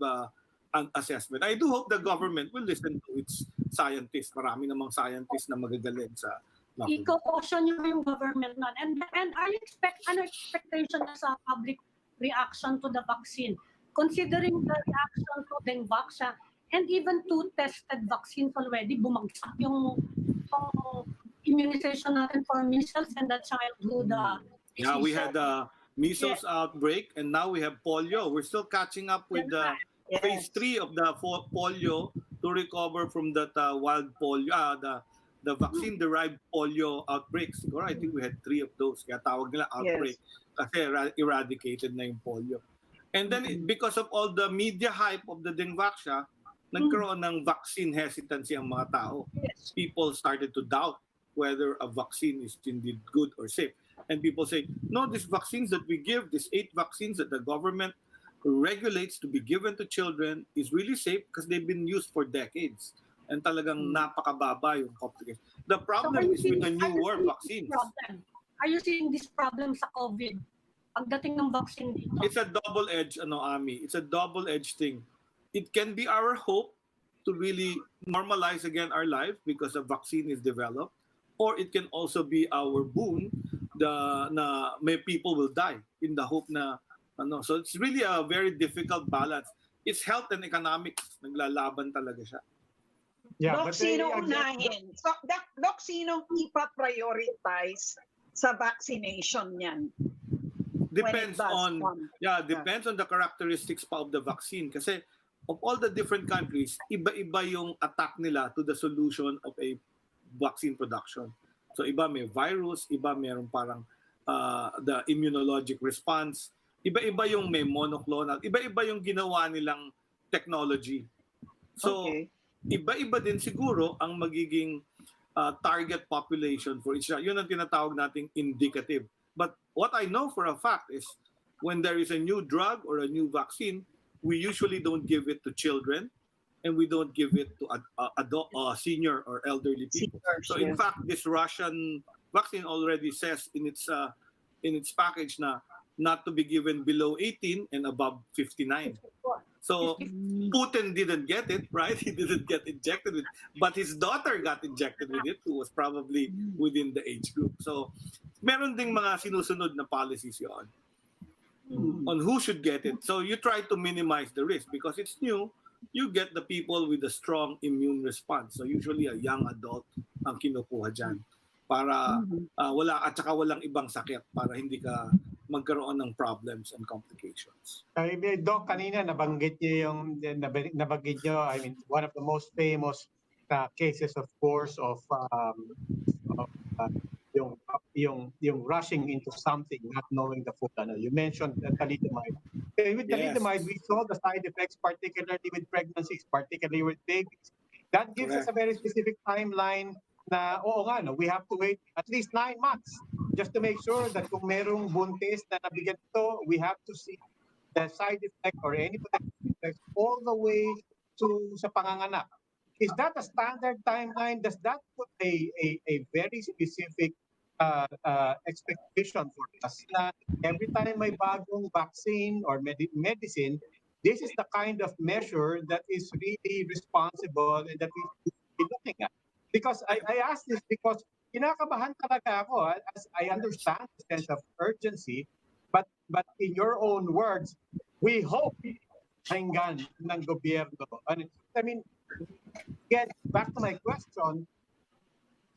assessment. I do hope the government will listen to its scientists. Marami namang scientists na magagaling sa I-caution nyo yung government nun. And are you ano expectation na sa public reaction to the vaccine? Considering the reaction to Dengvaxia and even two tested vaccines already, bumagsak yung immunization natin for measles and the childhood yeah, we had a measles outbreak and now we have polio. We're still catching up with the phase 3 of the polio to recover from that wild polio, the vaccine-derived polio outbreaks. I think we had 3 of those. Kaya tawag nila outbreak kasi eradicated na yung polio. And then because of all the media hype of the Dengvaxia, nagkaroon ng vaccine hesitancy ang mga tao. People started to doubt whether a vaccine is indeed good or safe. And people say, no, these vaccines that we give, these 8 vaccines that the government regulates to be given to children is really safe because they've been used for decades. And talagang napakababa yung complication. The problem is with the newer vaccines. Are you seeing this problem sa COVID? Pagdating ng vaccine dito? It's a double-edged, Ami. It's a double-edged thing. It can be our hope to really normalize again our life because a vaccine is developed. Or it can also be our boon na may people will die in the hope na so it's really a very difficult balance. It's health and economics, naglalaban talaga siya. Doc, sino unahin? So, Doc, sino ipa-prioritize sa vaccination niyan? Depends on depends on the characteristics pa of the vaccine kasi of all the different countries, iba-iba yung attack nila to the solution of a vaccine production. So iba may virus, iba mayroong parang the immunologic response, iba-iba yung may monoclonal, iba-iba yung ginawa nilang technology. So iba-iba din siguro ang magiging target population for each. Yun ang tinatawag nating indicative. But what I know for a fact is when there is a new drug or a new vaccine, we usually don't give it to children. And we don't give it to adult, senior or elderly people. So in fact, this Russian vaccine already says in its package na not to be given below 18 and above 59. So Putin didn't get it, right? He didn't get injected with it, but his daughter got injected with it, who was probably within the age group. So meron ding mga sinusunod na policies yon on who should get it. So you try to minimize the risk because it's new. You get the people with a strong immune response. So usually a young adult ang kinukuha dyan para walang ibang sakit para hindi ka magkaroon ng problems and complications. Doc, kanina nabanggit niyo I mean, one of the most famous cases, of course, of yung rushing into something, not knowing the full. You mentioned thalidomide. With thalidomide, we saw the side effects, particularly with pregnancies, particularly with babies. That gives us a very specific timeline na, we have to wait at least 9 months just to make sure that kung merong buntis na nabigyan ito, we have to see the side effect or any potential effects all the way to sa panganganak. Is that a standard timeline? Does that put a very specific expectation for us na every time may bagong vaccine or medicine, this is the kind of measure that is really responsible and that we should be looking at? Because I ask this because kinakabahan talaga ako as I understand the sense of urgency, but in your own words, we hope hanggan ng gobyerno. I mean, get back to my question,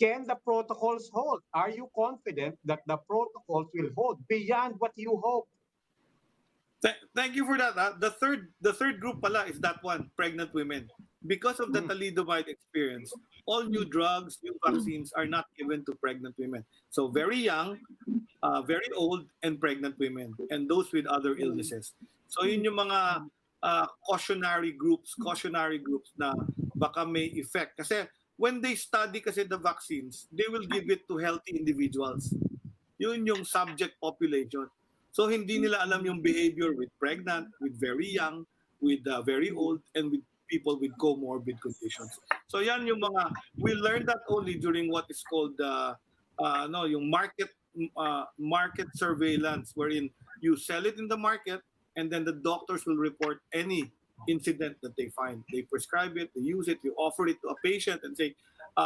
can the protocols hold? Are you confident that the protocols will hold beyond what you hope? Thank you for that. The third group pala is that one, pregnant women. because of the thalidomide experience, all new drugs, new vaccines are not given to pregnant women. So very young, very old, and pregnant women, and those with other illnesses. So yun yung mga cautionary groups na baka may effect. Kasi when they study kasi the vaccines, they will give it to healthy individuals. Yun yung subject population. So hindi nila alam yung behavior with pregnant, with very young, with very old, and with people with comorbid conditions. So yan yung mga, we learned that only during what is called yung market surveillance, wherein you sell it in the market and then the doctors will report any incident that they find. They prescribe it, they use it, you offer it to a patient and say,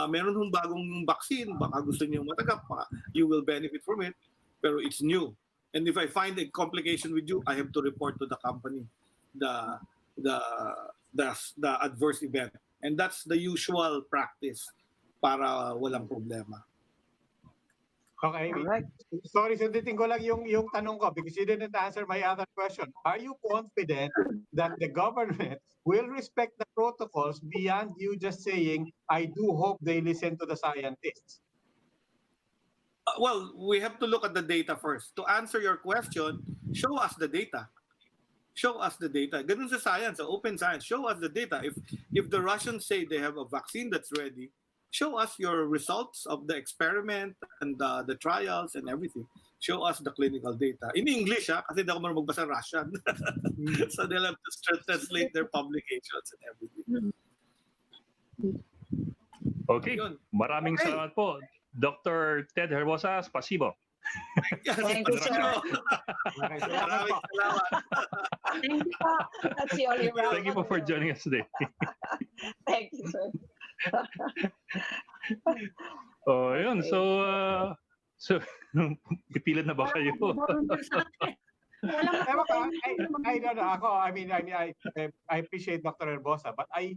meron hong bagong vaccine, baka gusto niyo matagap, you will benefit from it, pero it's new. And if I find a complication with you, I have to report to the company the adverse event. And that's the usual practice para walang problema. Okay. Correct. Sorry, sundutin ko lang yung tanong ko because you didn't answer my other question. Are you confident that the government will respect the protocols beyond you just saying, I do hope they listen to the scientists? Well, we have to look at the data first. To answer your question, show us the data. Show us the data. Ganun sa science, sa open science, show us the data. If the Russians say they have a vaccine that's ready, show us your results of the experiment and the trials and everything. Show us the clinical data. In English, kasi di ako marunong magbasa Russian. So they'll have to translate their publications and everything. Okay. Yun. Maraming Okay. salamat po. Dr. Ted Herbosa, spasibo. Thank you, sir. Okay, Maraming salamat. Thank you po. That's the only round. Thank you po for joining us today. Thank you, sir. Oh, yun. So pipilit na ba kayo? Ewan ko, I don't know. Ako, I mean, I appreciate Dr. Herbosa, but I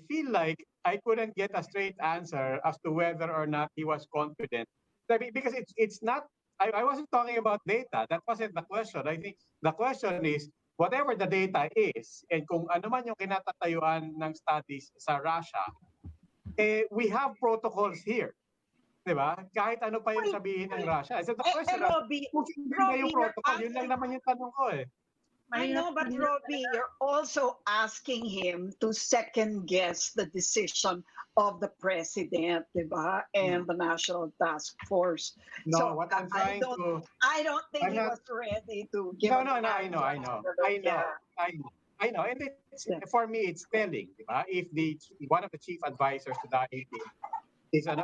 feel like I couldn't get a straight answer as to whether or not he was confident. I mean, because it's not. I wasn't talking about data. That wasn't the question. I think the question is whatever the data is, and kung ano man yung kinatatayuan ng studies sa Russia, we have protocols here. Diba? Kahit ano pa yung sabihin ng Russia. So the question is, Robbie, kung hindi ba yung protocol, yun lang naman yung tanong ko eh. I know, but Robbie, you're also asking him to second guess the decision of the president, diba? And the National Task Force. No, So, what I'm trying to... I don't think I'm he not- was ready to give No, an I know. answer. I know. And for me, it's telling. Diba? If one of the chief advisors to the IAT is, and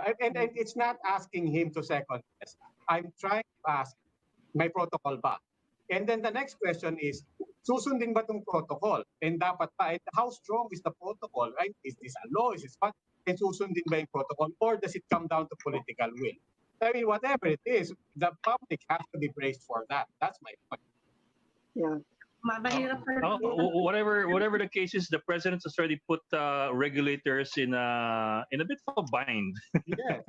it's not asking him to second guess. I'm trying to ask, may protocol ba? And then the next question is, susundin ba itong protocol? And dapat pa, and how strong is the protocol? Right? Is this a law? Is this what? And susundin ba yung protocol? Or does it come down to political will? I mean, whatever it is, the public has to be braced for that. That's my point. Yeah. Mahirap pa rin. Whatever the case is, the president has already put regulators in a bit of a bind Yes.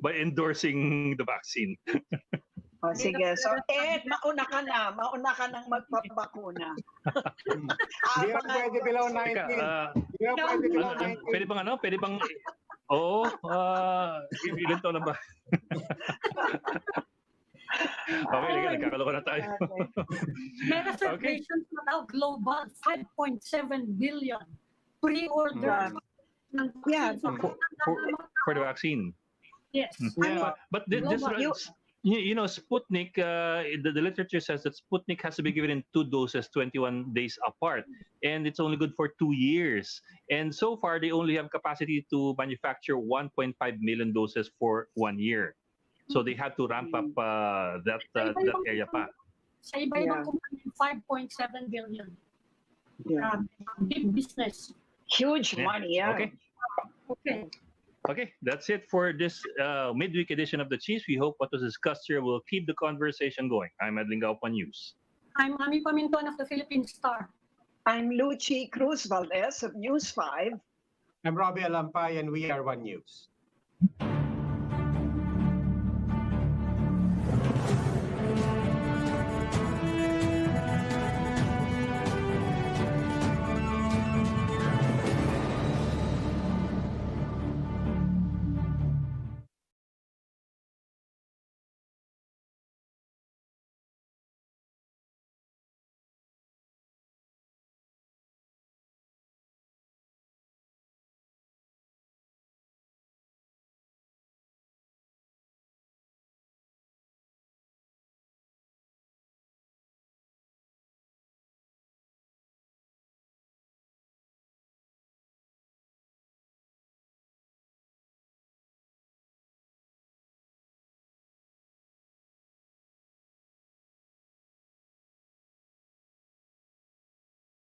by endorsing the vaccine. O, sige. So, mauna ka nang magpapabakuna. Hindi na pwede below 19. Teka, Hindi na pwede below 19. pwede bang oo, ilan taon na ba? Okay, nagkakaloka na tayo. May reservations na daw global, 5.7 billion pre-order. Yeah. For the vaccine. Yes. Yeah. But just Sputnik, the literature says that Sputnik has to be given in 2 doses, 21 days apart, and it's only good for 2 years. And so far, they only have capacity to manufacture 1.5 million doses for 1 year. So they have to ramp up that area pa. Sa iba-ibang kumpanya, 5.7 billion. Yeah. Big business. Huge Yeah. money, yeah. Okay, that's it for this midweek edition of the Chiefs. We hope what was discussed here will keep the conversation going. I'm Edling Gaupan News. I'm Ami Paminton of the Philippine Star. I'm Lucy Cruz Valdez of News 5. I'm Robbie Alampay and we are One News.